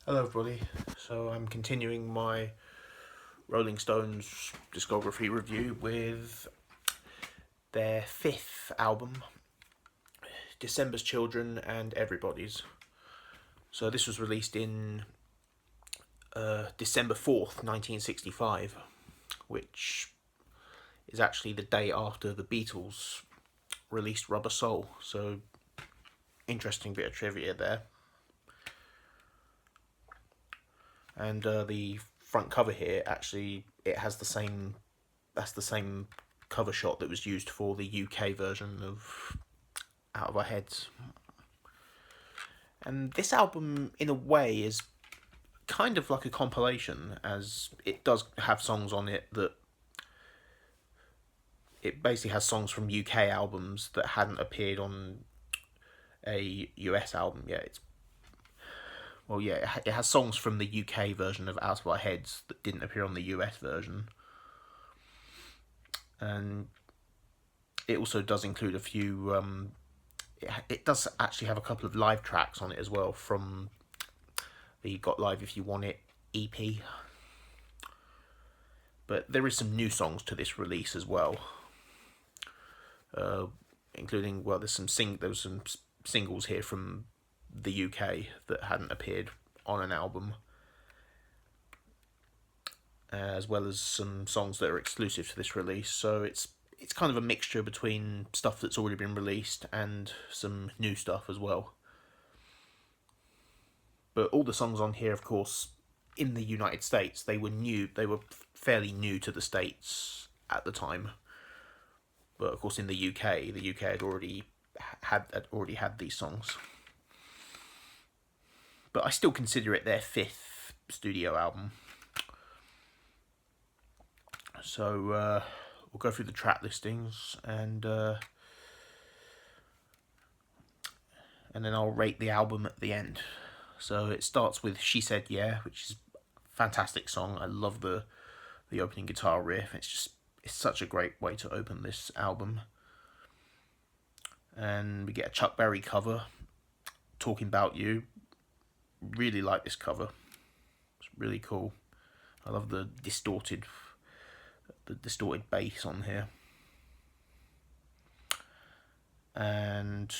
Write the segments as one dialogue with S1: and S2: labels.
S1: Hello, everybody. So I'm continuing my Rolling Stones discography review with their fifth album, December's Children and Everybody's. So this was released in December 4th, 1965, which is actually the day after the Beatles released Rubber Soul. So interesting bit of trivia there. And the front cover here, actually, it has the same. That's the same cover shot that was used for the UK version of Out of Our Heads. And this album, in a way, is kind of like a compilation, as it does have songs on it that it basically has songs from UK albums that hadn't appeared on a US album yet. It has songs from the UK version of Out of Our Heads that didn't appear on the US version, and it also does include a few. It does actually have a couple of live tracks on it as well from the Got Live If You Want It EP. But there is some new songs to this release as well, including there was some singles here from the UK that hadn't appeared on an album, as well as some songs that are exclusive to this release. So it's kind of a mixture between stuff that's already been released and some new stuff as well. But all the songs on here, of course, in the United States, they were new. They were fairly new to the States at the time. But of course, in the UK had already had these songs. But I still consider it their fifth studio album. So we'll go through the track listings and then I'll rate the album at the end. So it starts with She Said Yeah, which is a fantastic song. I love the opening guitar riff. It's such a great way to open this album. And we get a Chuck Berry cover, Talking About You. Really like this cover. It's really cool. I love the distorted bass on here. And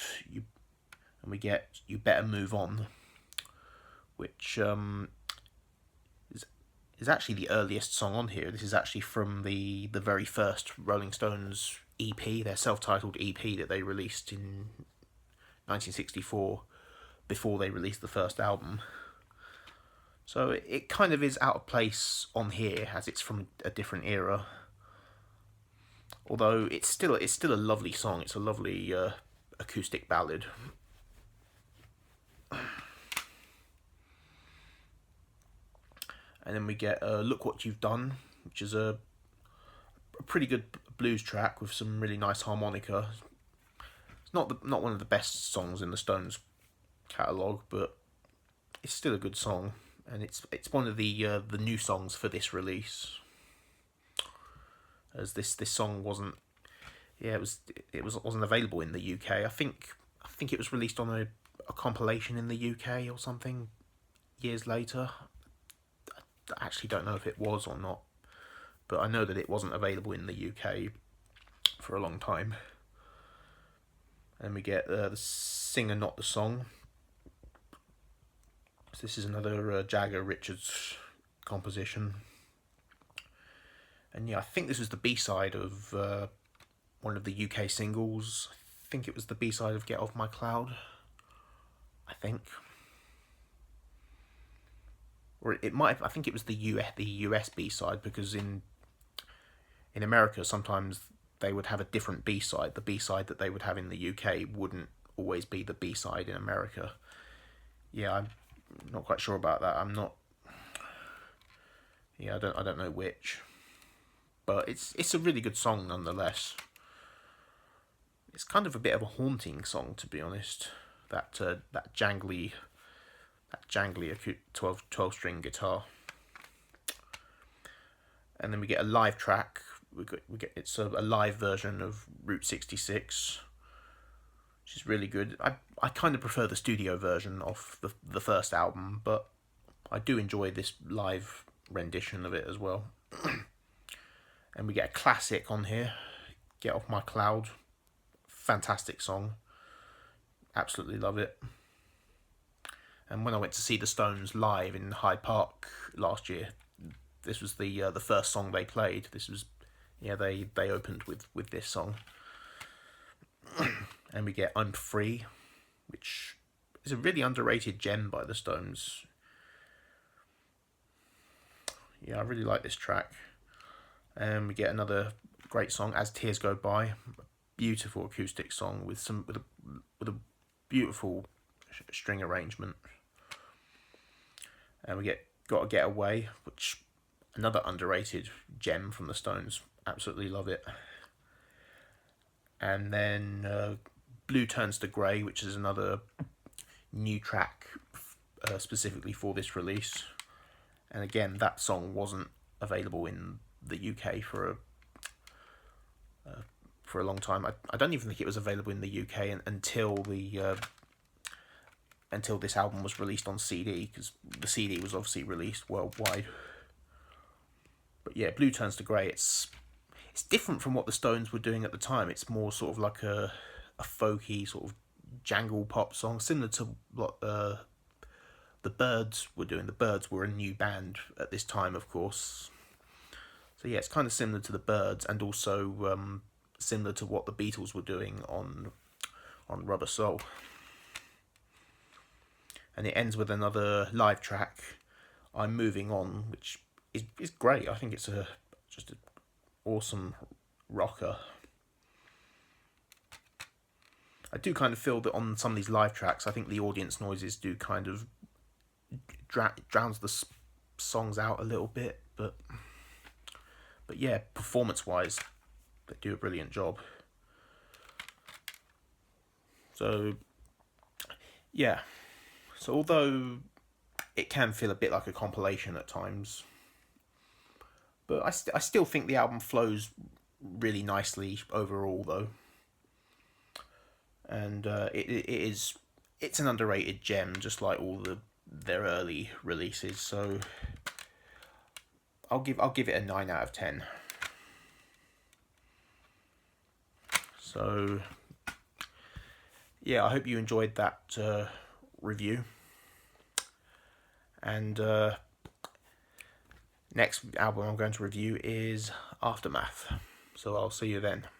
S1: we get You Better Move On, which is actually the earliest song on here. This is actually from the very first Rolling Stones EP, their self-titled EP that they released in 1964, before they released the first album. So it kind of is out of place on here, as it's from a different era. Although it's still a lovely song. It's a lovely acoustic ballad. And then we get Look What You've Done, which is a pretty good blues track with some really nice harmonica. It's not one of the best songs in the Stones catalogue, but it's still a good song, and it's one of the new songs for this release. As this song wasn't wasn't available in the UK. I think it was released on a compilation in the UK or something years later. I actually don't know if it was or not, but I know that it wasn't available in the UK for a long time. And we get the Singer Not the Song. So this is another Jagger Richards composition. And yeah, I think this was the B-side of one of the UK singles. I think it was the B-side of Get Off My Cloud. I think. Or it might have, I think it was the US B-side, because in America sometimes they would have a different B-side. The B-side that they would have in the UK wouldn't always be the B-side in America. Yeah, I'm not quite sure about that. I don't know which. But it's a really good song nonetheless. It's kind of a bit of a haunting song, to be honest. That jangly 12 string guitar. And then we get a live track. We get it's a live version of Route 66, which is really good. I kind of prefer the studio version of the first album, but I do enjoy this live rendition of it as well. And we get a classic on here, Get Off My Cloud. Fantastic song. Absolutely love it. And when I went to see the Stones live in Hyde Park last year, this was the first song they played. This was, they opened with this song. And we get I'm Free, which is a really underrated gem by the Stones. Yeah, I really like this track. And we get another great song, As Tears Go By. Beautiful acoustic song with a beautiful string arrangement. And we get Gotta Get Away, which another underrated gem from the Stones. Absolutely love it. And then Blue Turns to Grey, which is another new track specifically for this release. And again, that song wasn't available in the UK for a long time. I don't even think it was available in the UK until this album was released on CD, because the CD was obviously released worldwide. But yeah, Blue Turns to Grey, it's different from what the Stones were doing at the time. It's more sort of like a folky sort of jangle pop song, similar to what the Byrds were doing. The Byrds were a new band at this time, of course. So yeah, it's kind of similar to the Byrds, and also similar to what the Beatles were doing on Rubber Soul. And it ends with another live track, I'm Moving On, which is great. I think it's just an awesome rocker. I do kind of feel that on some of these live tracks, I think the audience noises do kind of drowns the songs out a little bit, but yeah, performance-wise, they do a brilliant job. So yeah, so although it can feel a bit like a compilation at times, but I still think the album flows really nicely overall, though. And it's an underrated gem, just like all their early releases. So I'll give it a 9 out of 10. So yeah, I hope you enjoyed that review. And next album I'm going to review is Aftermath. So I'll see you then.